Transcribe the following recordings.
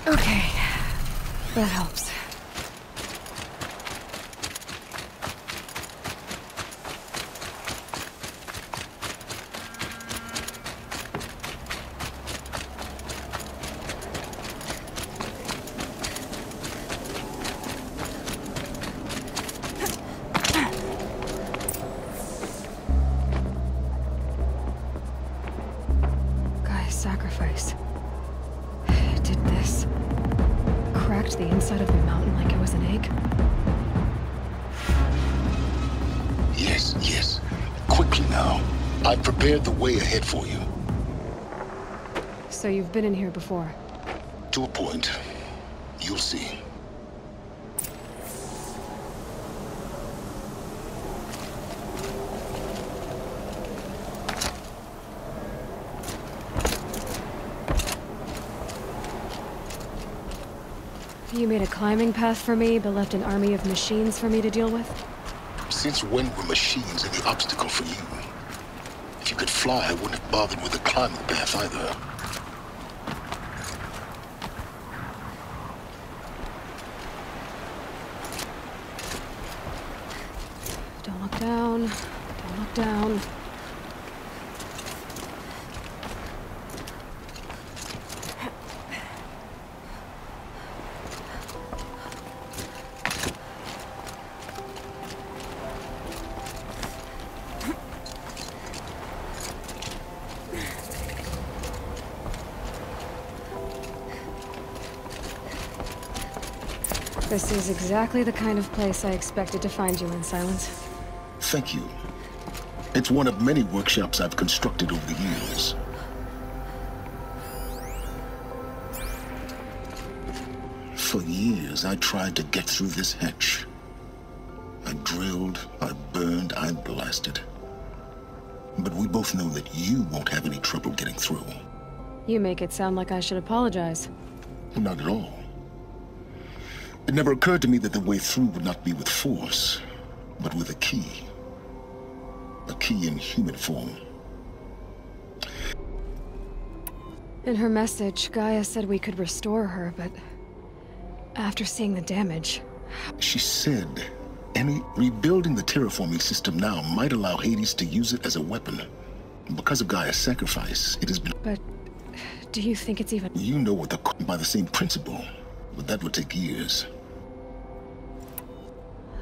Okay, that helps. Sacrifice. It did this. Cracked the inside of the mountain like it was an egg. Yes, yes. Quickly now. I've prepared the way ahead for you. So you've been in here before? To a point. You'll see. You made a climbing path for me, but left an army of machines for me to deal with? Since when were machines any obstacle for you? If you could fly, I wouldn't have bothered with the climbing path either. Don't look down. Don't look down. This is exactly the kind of place I expected to find you in, Silence. Thank you. It's one of many workshops I've constructed over the years. For years, I tried to get through this hatch. I drilled, I burned, I blasted. But we both know that you won't have any trouble getting through. You make it sound like I should apologize. Not at all. It never occurred to me that the way through would not be with force, but with a key. A key in human form. In her message, Gaia said we could restore her, but after seeing the damage... She said rebuilding the terraforming system now might allow Hades to use it as a weapon. Because of Gaia's sacrifice, it has been... But do you think it's even... You know what by the same principle, but that would take years.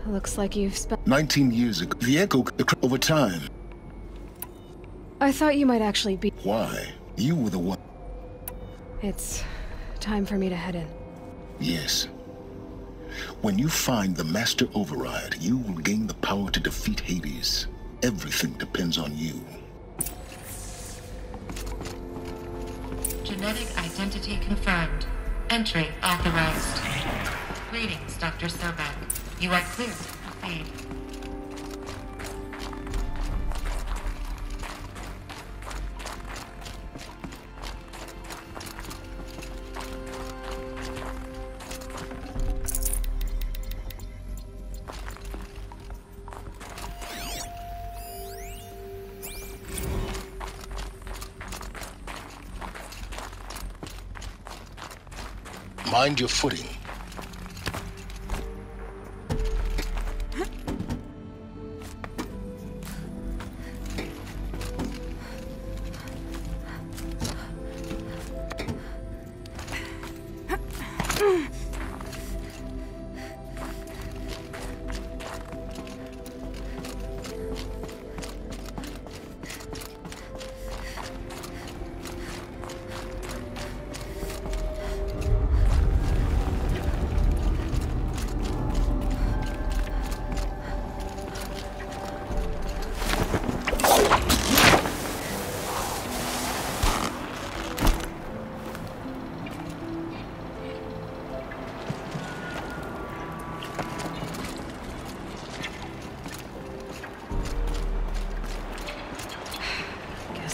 Looks like you've spent... 19 years ago, the Echo over time. I thought you might actually be... Why? You were the one... It's time for me to head in. Yes. When you find the Master Override, you will gain the power to defeat Hades. Everything depends on you. Genetic identity confirmed. Entry authorized. Greetings, Dr. Sobek. You are clear to proceed. Mind your footing.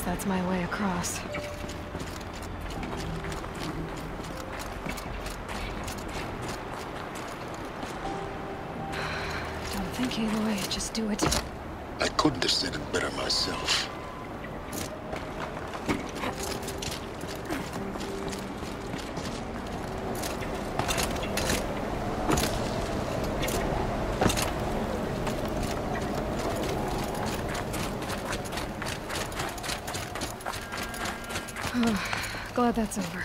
That's my way across. Don't think, Aloy. Just do it. I couldn't have said it better myself. Glad that's over.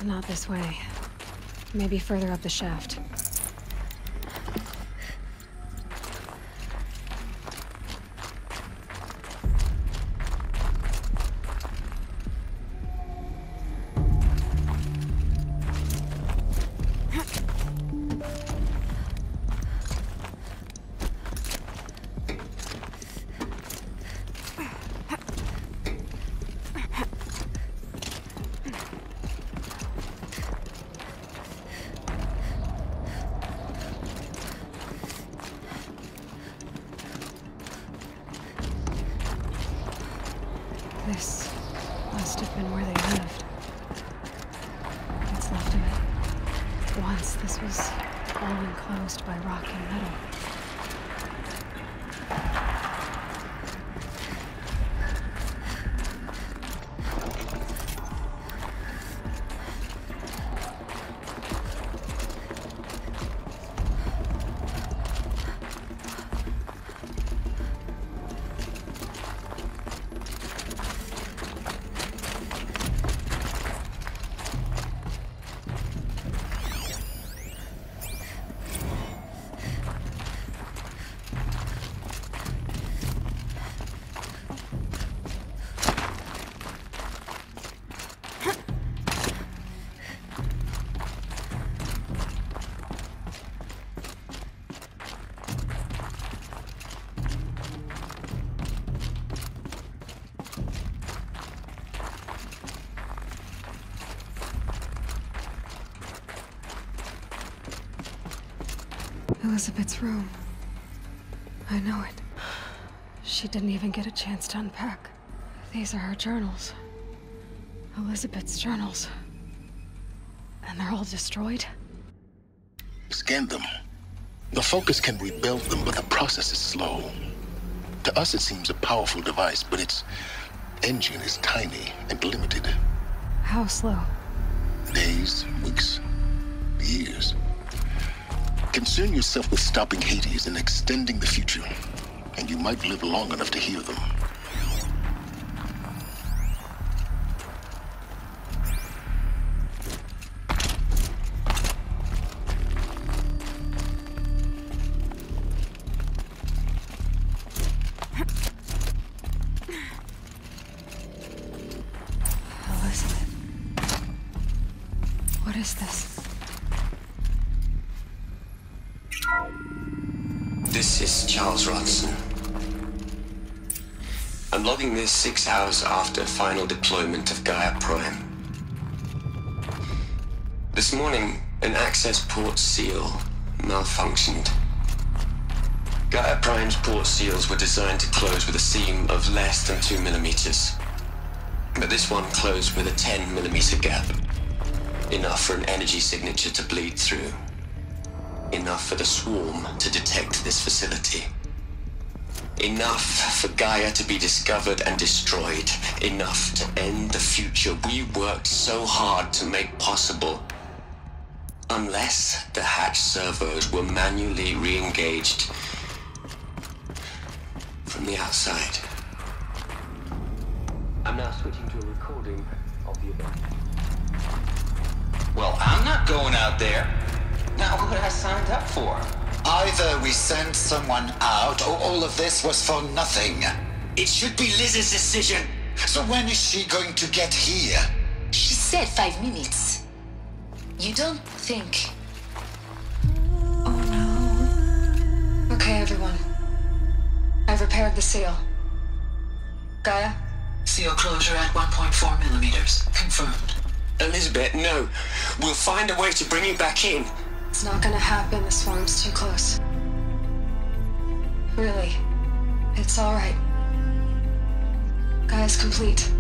Not this way. Maybe further up the shaft. This must have been where they lived. What's left of it. Once this was all enclosed by rock and metal. Elizabeth's room. I know it. She didn't even get a chance to unpack. These are her journals. Elizabeth's journals. And they're all destroyed? Scan them. The Focus can rebuild them, but the process is slow. To us, it seems a powerful device, but its engine is tiny and limited. How slow? Days, weeks, years. Concern yourself with stopping Hades and extending the future, and you might live long enough to hear them. Elizabeth. What is this? This is Charles Rodson. I'm logging this 6 hours after final deployment of Gaia Prime. This morning, an access port seal malfunctioned. Gaia Prime's port seals were designed to close with a seam of less than 2 millimeters. But this one closed with a 10 millimeter gap. Enough for an energy signature to bleed through. Enough for the swarm to detect this facility. Enough for Gaia to be discovered and destroyed. Enough to end the future we worked so hard to make possible. Unless the hatch servos were manually re-engaged from the outside. I'm now switching to a recording of the event. Well, I'm not going out there. Not what I signed up for. Either we send someone out, or all of this was for nothing. It should be Liz's decision. So when is she going to get here? She said 5 minutes. You don't think... Oh no. Okay, everyone. I've repaired the seal. Gaia? Seal closure at 1.4 millimeters. Confirmed. Elizabeth, no. We'll find a way to bring you back in. It's not gonna happen. The swarm's too close. Really. It's alright. Gaia's complete.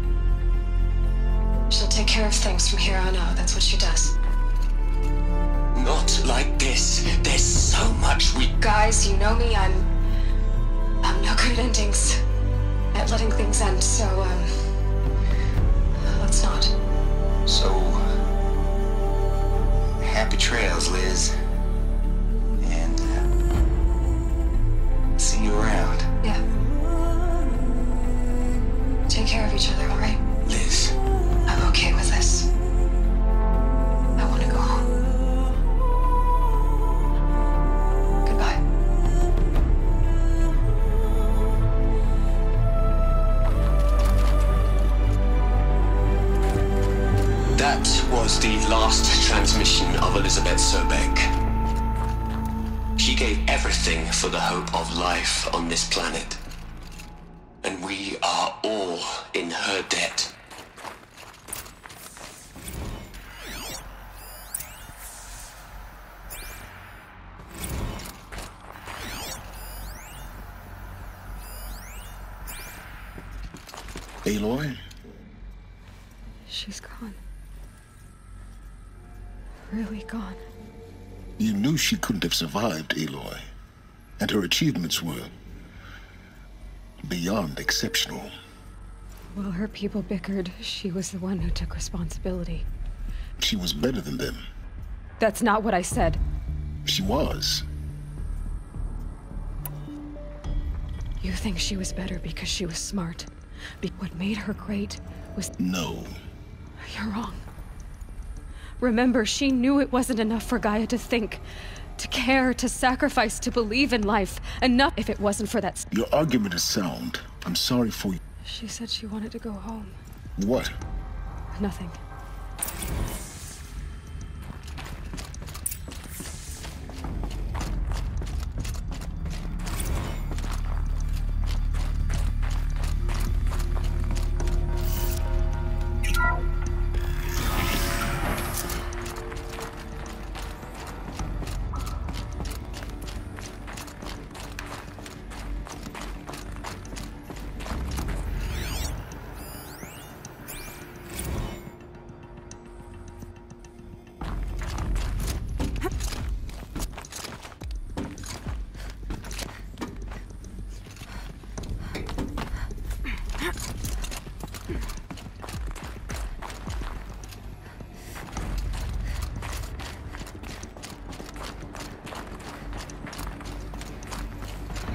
She'll take care of things from here on out. That's what she does. Not like this. There's so much we... Guys, Boys, you know me, I'm no good at endings. At letting things end, so, let's not. So, happy trails, Liz. And, see you around. Yeah. Take care of each other, alright? Liz. I'm okay with this. I want to go home. Goodbye. That was the last transmission of Elizabeth Sobek. She gave everything for the hope of life on this planet. And we are all in her debt. Aloy? She's gone. Really gone. You knew she couldn't have survived, Aloy. And her achievements were beyond exceptional. While her people bickered, she was the one who took responsibility. She was better than them. That's not what I said. She was. You think she was better because she was smart. What made her great was... No. You're wrong. Remember, she knew it wasn't enough for Gaia to think, to care, to sacrifice, to believe in life. Enough if it wasn't for that... Your argument is sound. I'm sorry for you. She said she wanted to go home. What? Nothing.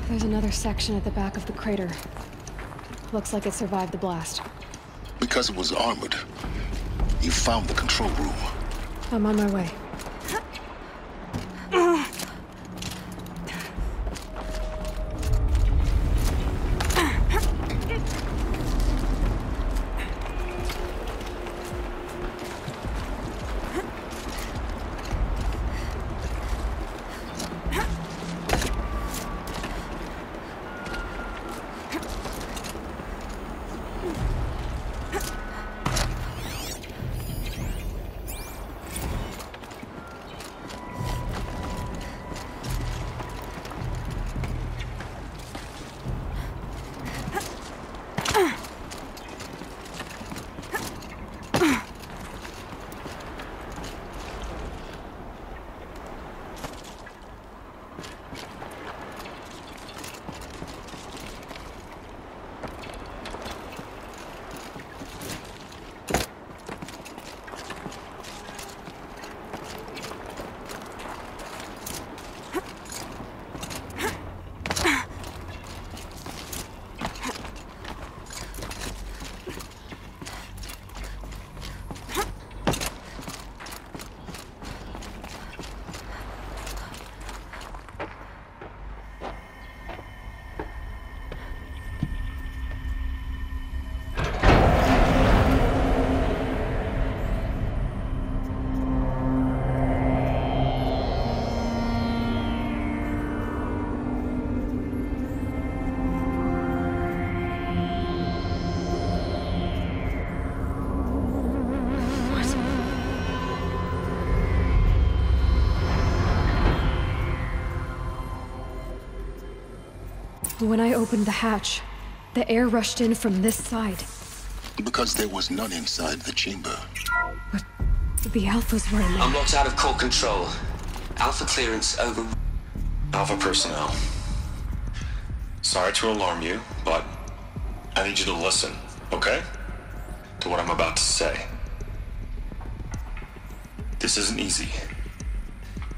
There's another section at the back of the crater. Looks like it survived the blast. Because it was armored. You found the control room. I'm on my way. When I opened the hatch, the air rushed in from this side. Because there was none inside the chamber. But the Alphas were in there. I'm locked out of core control. Alpha clearance over... Alpha personnel. Sorry to alarm you, but I need you to listen, okay? To what I'm about to say. This isn't easy.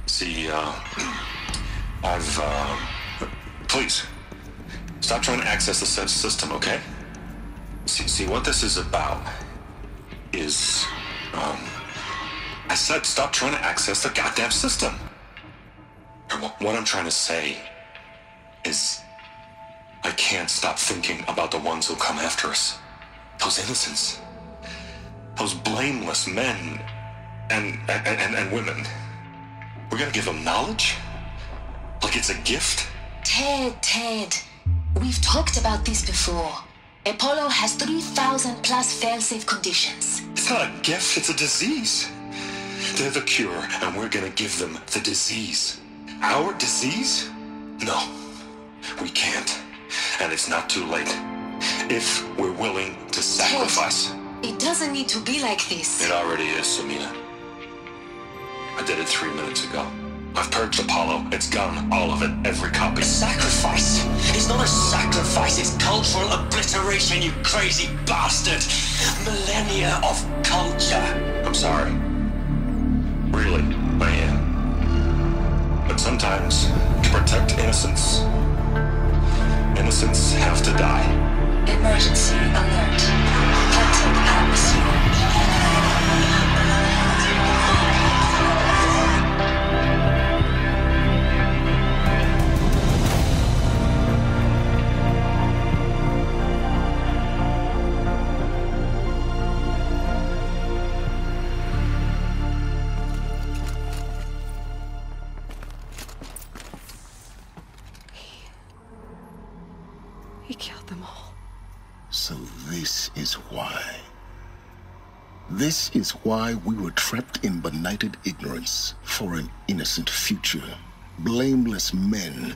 See, please, stop trying to access the system, okay? See, what this is about is, I said stop trying to access the goddamn system. What I'm trying to say is, I can't stop thinking about the ones who come after us. Those innocents. Those blameless men and women. We're gonna give them knowledge? Like it's a gift? Ted. We've talked about this before. Apollo has 3,000 plus fail-safe conditions. It's not a gift, it's a disease. They're the cure, and we're gonna give them the disease. Our disease? No, we can't. And it's not too late. If we're willing to sacrifice. Ted, it doesn't need to be like this. It already is, Samina. I did it 3 minutes ago. I've purged Apollo. It's gone. All of it. Every copy. A sacrifice? It's not a sacrifice. It's cultural obliteration, you crazy bastard. Millennia of culture. I'm sorry. Really, I am. But sometimes, to protect innocence, innocents have to die. Emergency alert. Toxic atmosphere. He killed them all. So this is why. This is why we were trapped in benighted ignorance for an innocent future. Blameless men.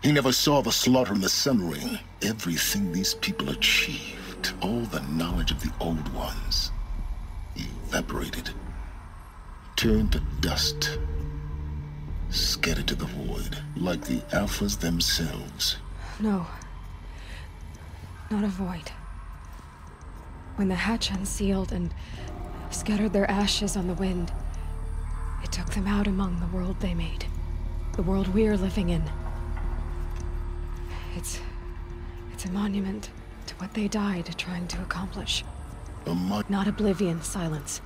He never saw the slaughter in the Sun Ring. Everything these people achieved, all the knowledge of the old ones, evaporated, turned to dust, scattered to the void, like the Alphas themselves. No. Not a void. When the hatch unsealed and scattered their ashes on the wind, it took them out among the world they made. The world we're living in. It's a monument to what they died trying to accomplish. Not oblivion, silence.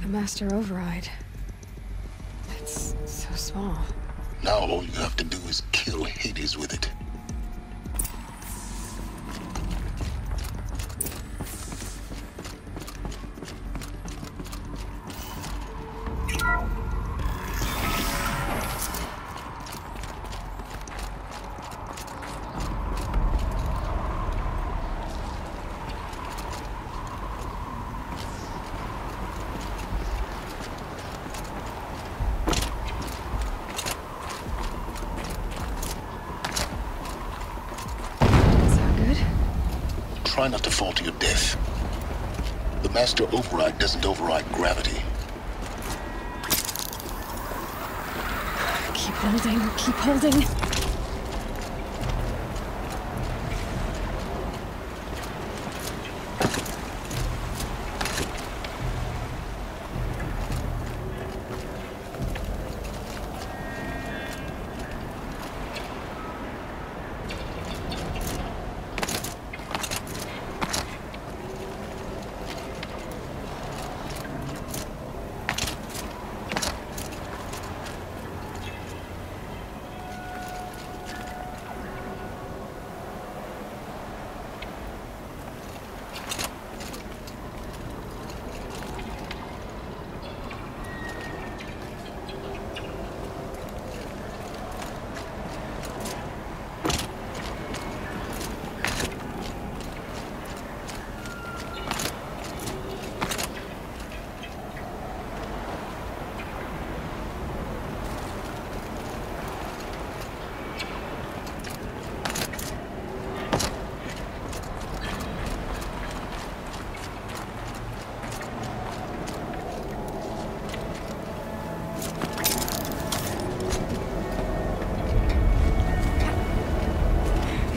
The master override. It's so small. Now all you have to do is kill Hades with it. Try not to fall to your death. The master override doesn't override gravity. Keep holding, keep holding.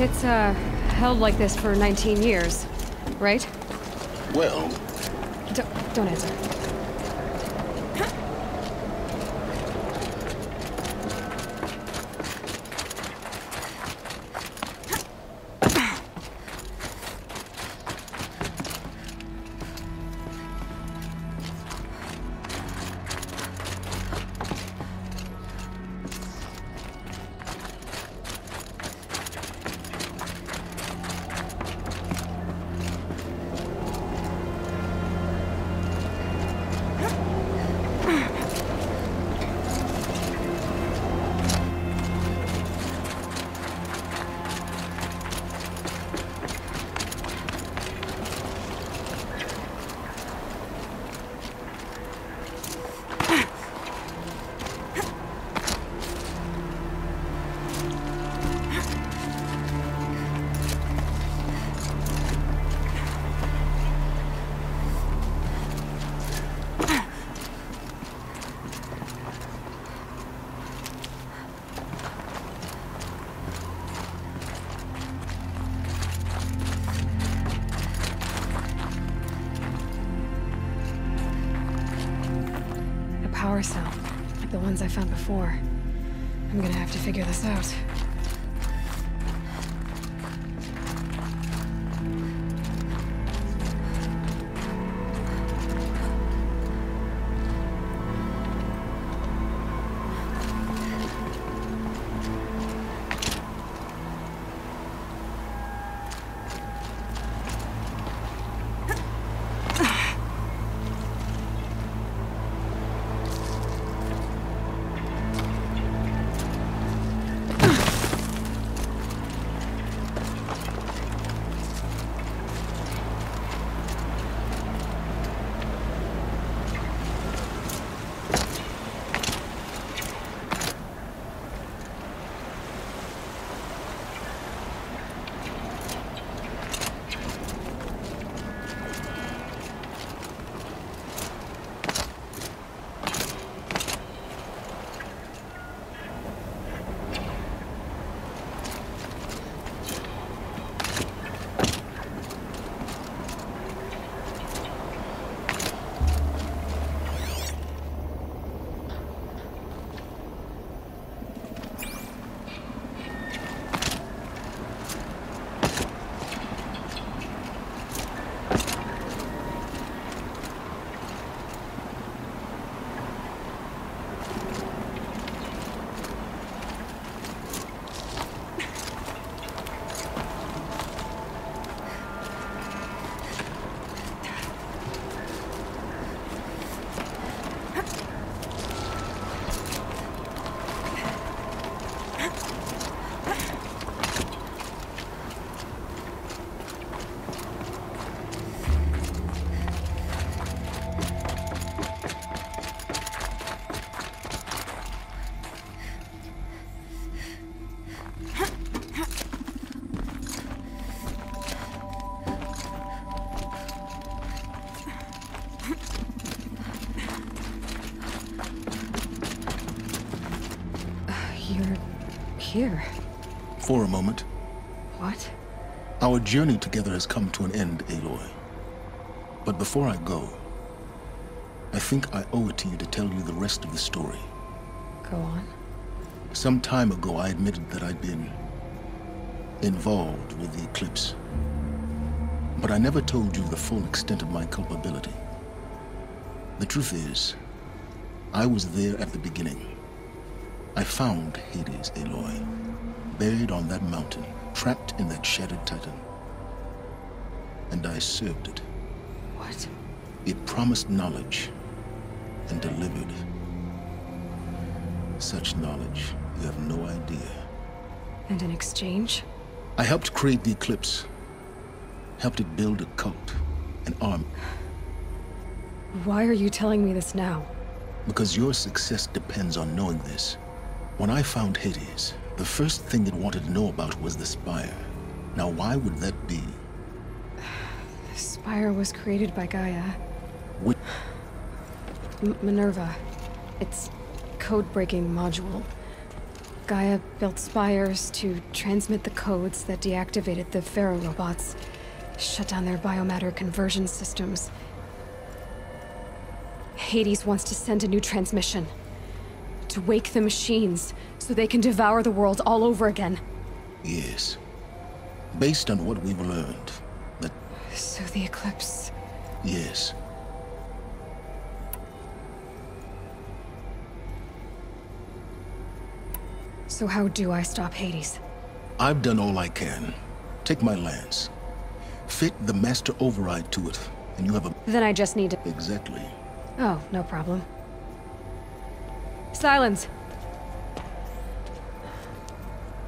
It's, held like this for 19 years, right? Well, Don't answer. Power cell, like the ones I found before. I'm gonna have to figure this out. You're here. For a moment. What? Our journey together has come to an end, Aloy. But before I go, I think I owe it to you to tell you the rest of the story. Go on. Some time ago, I admitted that I'd been involved with the eclipse. But I never told you the full extent of my culpability. The truth is, I was there at the beginning. I found Hades, Aloy, buried on that mountain, trapped in that shattered titan. And I served it. What? It promised knowledge and delivered. Such knowledge, you have no idea. And in exchange? I helped create the eclipse. Helped it build a cult, an army. Why are you telling me this now? Because your success depends on knowing this. When I found Hades, the first thing it wanted to know about was the Spire. Now, why would that be? The Spire was created by Gaia. Which... Minerva. It's code-breaking module. Gaia built spires to transmit the codes that deactivated the Pharaoh robots, shut down their biomatter conversion systems. Hades wants to send a new transmission. To wake the machines, so they can devour the world all over again. Yes. Based on what we've learned, that... So the Eclipse... Yes. So how do I stop Hades? I've done all I can. Take my lance. Fit the master override to it, and you have a... Then I just need to... Exactly. Oh, no problem. Silence!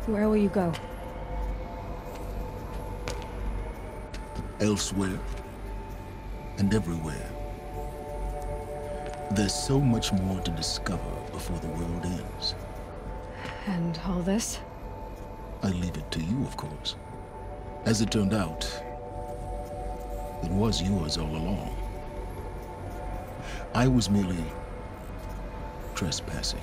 Where will you go? Elsewhere. And everywhere. There's so much more to discover before the world ends. And all this? I leave it to you, of course. As it turned out, it was yours all along. I was merely trespassing.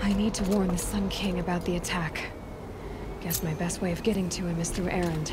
I need to warn the Sun King about the attack. Guess my best way of getting to him is through Erend.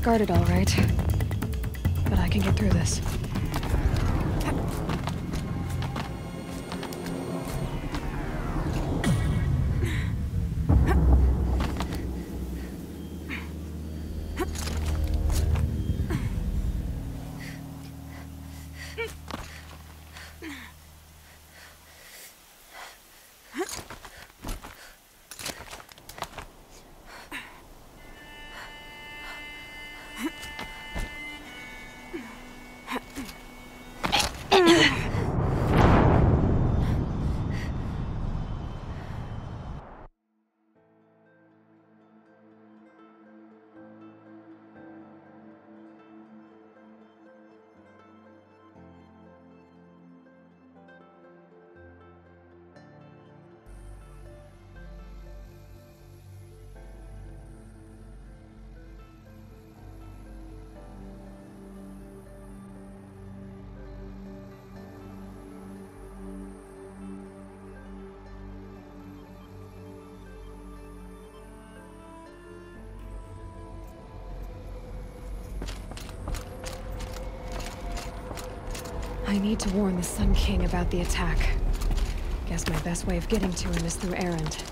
guarded all right. But I can get through this. I need to warn the Sun King about the attack. Guess my best way of getting to him is through Erend.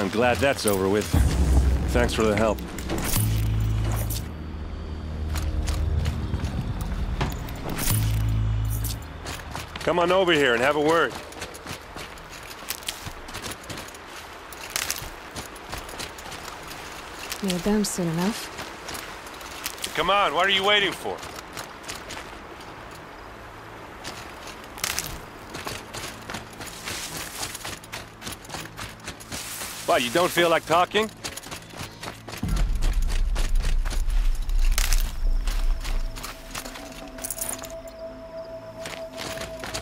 I'm glad that's over with. Thanks for the help. Come on over here and have a word. You're done soon enough. Come on, what are you waiting for? What, you don't feel like talking?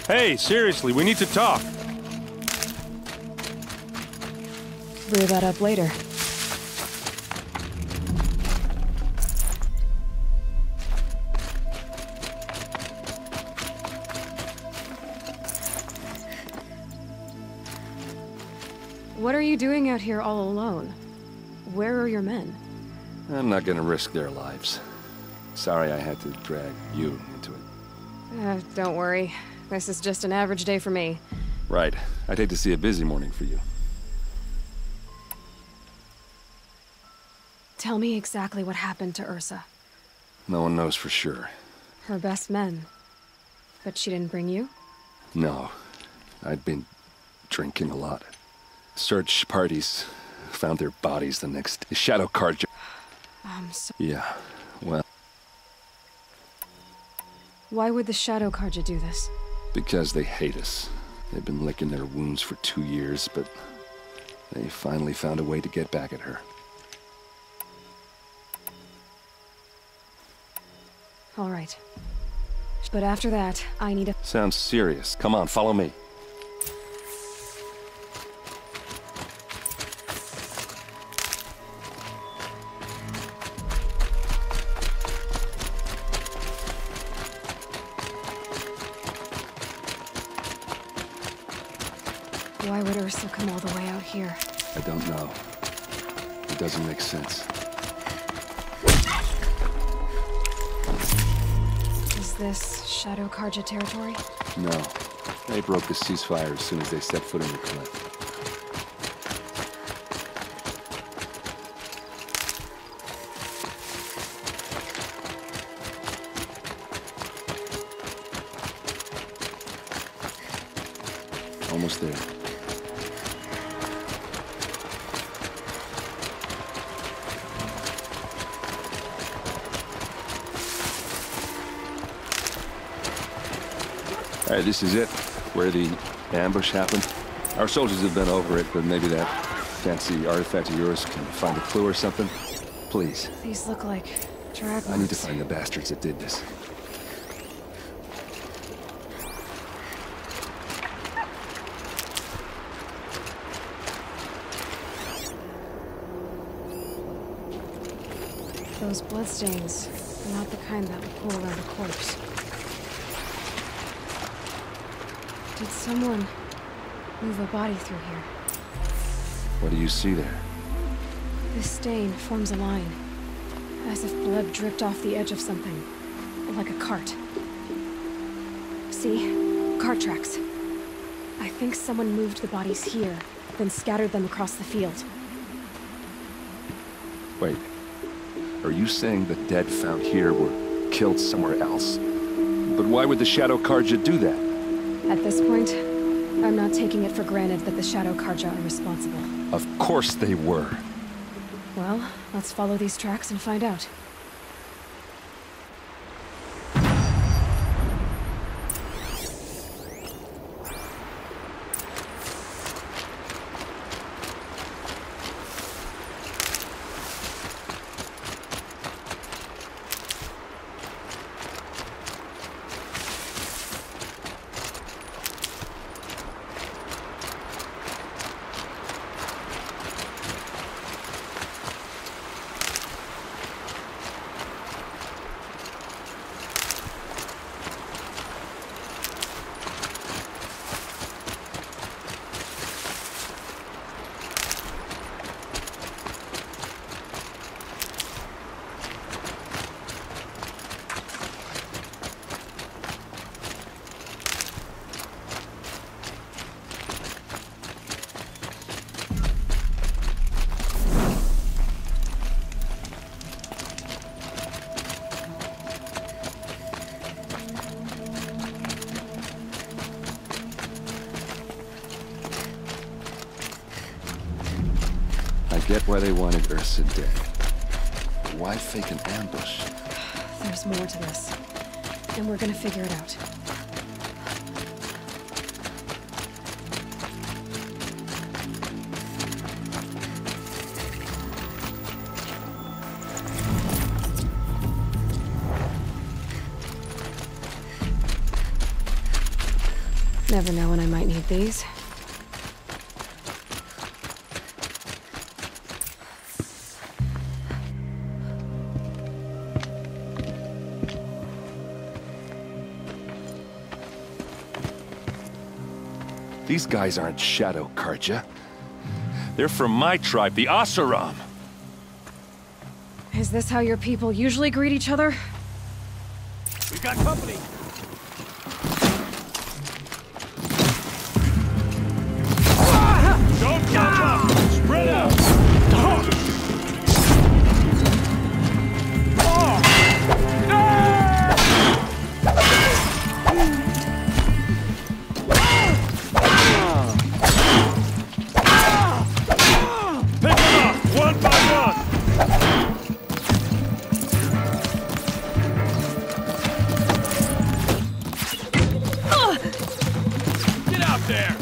Hey, seriously, we need to talk. Clear that up later. What are you doing out here all alone? Where are your men? I'm not gonna risk their lives. Sorry I had to drag you into it. Don't worry. This is just an average day for me. Right. I'd hate to see a busy morning for you. Tell me exactly what happened to Ursa. No one knows for sure. Her best men. But she didn't bring you? No. I'd been drinking a lot. Search parties found their bodies the next shadow card. Yeah, well... Why would the Shadow Karja do this? Because they hate us. They've been licking their wounds for 2 years, but they finally found a way to get back at her. All right. But after that, I need a... Sounds serious. Come on, follow me. Why would Ursa come all the way out here? I don't know. It doesn't make sense. Is this Shadow Karja territory? No. They broke the ceasefire as soon as they set foot in the cliff. Almost there. All right, this is it, where the ambush happened. Our soldiers have been over it, but maybe that fancy artifact of yours can find a clue or something. Please. These look like drag marks. I need to find the bastards that did this. Those bloodstains are not the kind that would pull around a corpse. Did someone move a body through here? What do you see there? This stain forms a line, as if blood dripped off the edge of something, like a cart. See? Cart tracks. I think someone moved the bodies here, then scattered them across the field. Wait. Are you saying the dead found here were killed somewhere else? But why would the Shadow Karja do that? At this point, I'm not taking it for granted that the Shadow Karja are responsible. Of course they were. Well, let's follow these tracks and find out. Get why they wanted Ursa dead. But why fake an ambush? There's more to this, and we're gonna figure it out. Never know when I might need these. These guys aren't Shadow Karja. They're from my tribe, the Asaram. Is this how your people usually greet each other? We got company. Don't jump up! Spread out! Pick them up, one by one! Get out there!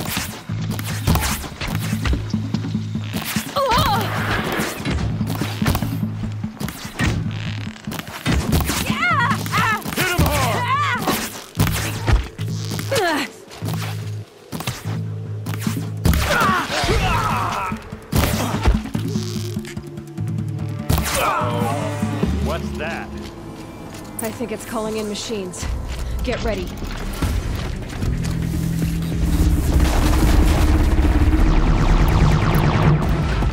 Hit him hard! What's that? I think it's calling in machines. Get ready.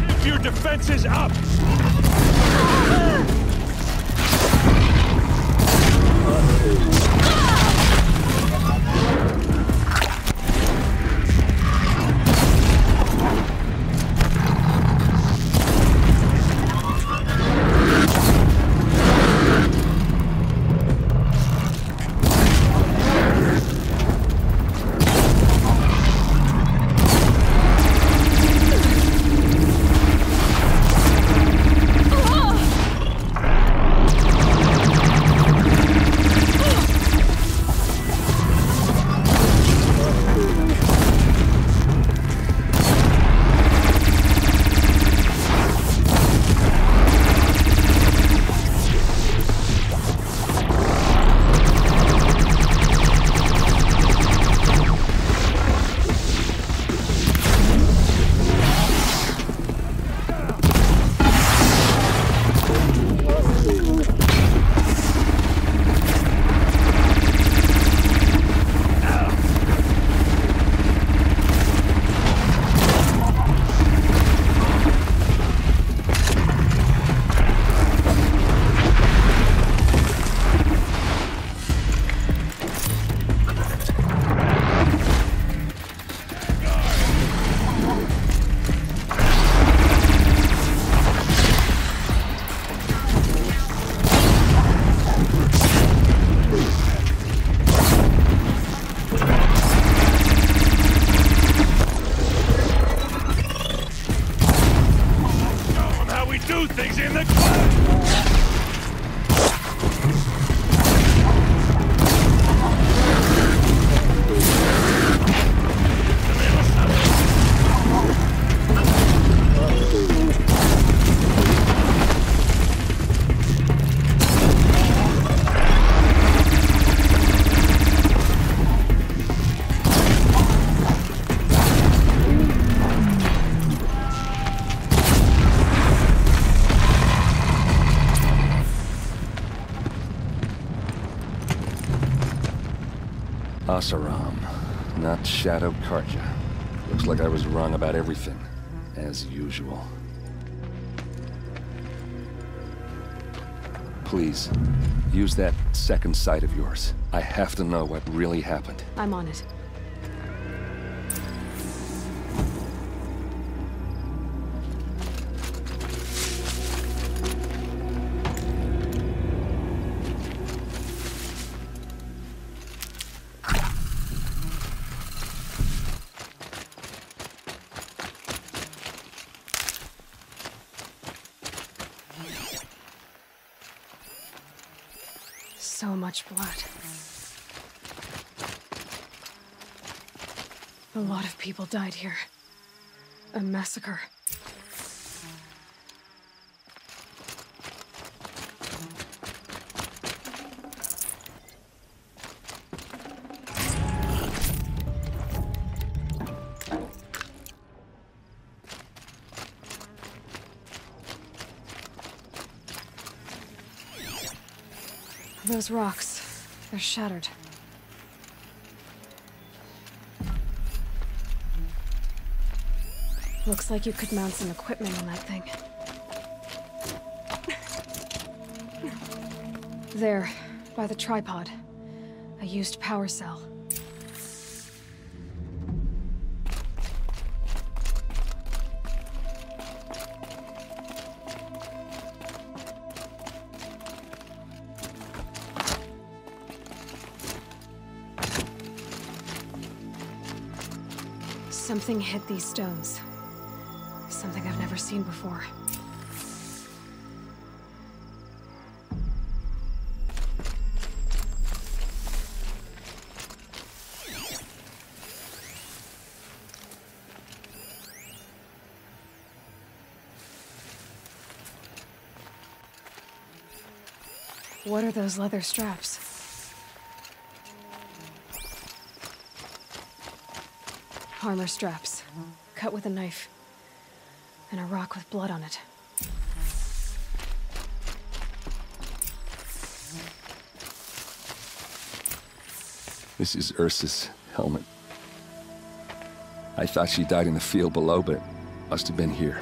Keep your defenses up! Do things in the cloud! Asaram, not Shadow Karja. Looks like I was wrong about everything, as usual. Please, use that second sight of yours. I have to know what really happened. I'm on it. So much blood. A lot of people died here. A massacre. Those rocks, they're shattered. Looks like you could mount some equipment on that thing. There, by the tripod. A used power cell. Something hit these stones. Something I've never seen before. What are those leather straps? Armor straps, cut with a knife, and a rock with blood on it. This is Ursa's helmet. I thought she died in the field below, but it must have been here.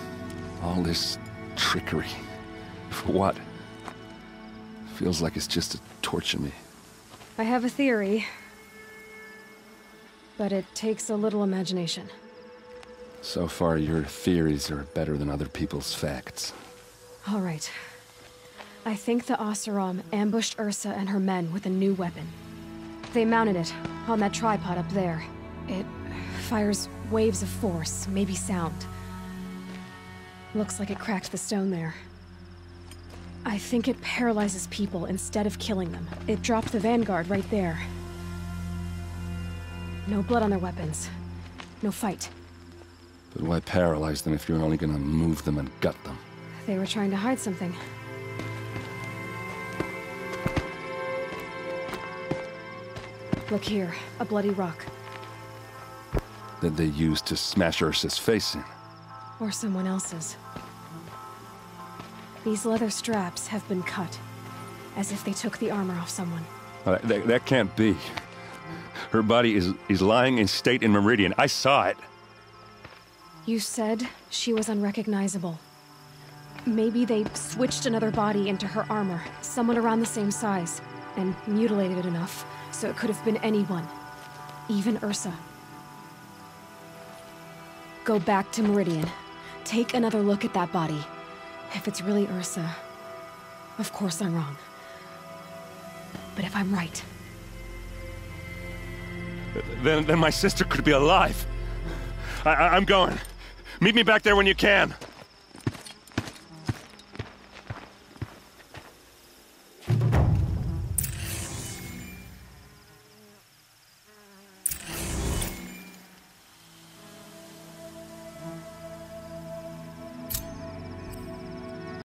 All this trickery. For what? Feels like it's just to torture me. I have a theory, but it takes a little imagination. So far, your theories are better than other people's facts. All right. I think the Oseram ambushed Ursa and her men with a new weapon. They mounted it on that tripod up there. It fires waves of force, maybe sound. Looks like it cracked the stone there. I think it paralyzes people instead of killing them. It dropped the vanguard right there. No blood on their weapons. No fight. But why paralyze them if you're only gonna move them and gut them? They were trying to hide something. Look here, a bloody rock. That they used to smash Ursa's face in. Or someone else's. These leather straps have been cut, as if they took the armor off someone. That can't be. Her body is lying in state in Meridian. I saw it. You said she was unrecognizable. Maybe they switched another body into her armor, someone around the same size, and mutilated it enough so it could have been anyone, even Ursa. Go back to Meridian. Take another look at that body. If it's really Ursa, of course I'm wrong. But if I'm right... Then my sister could be alive. I'm going. Meet me back there when you can.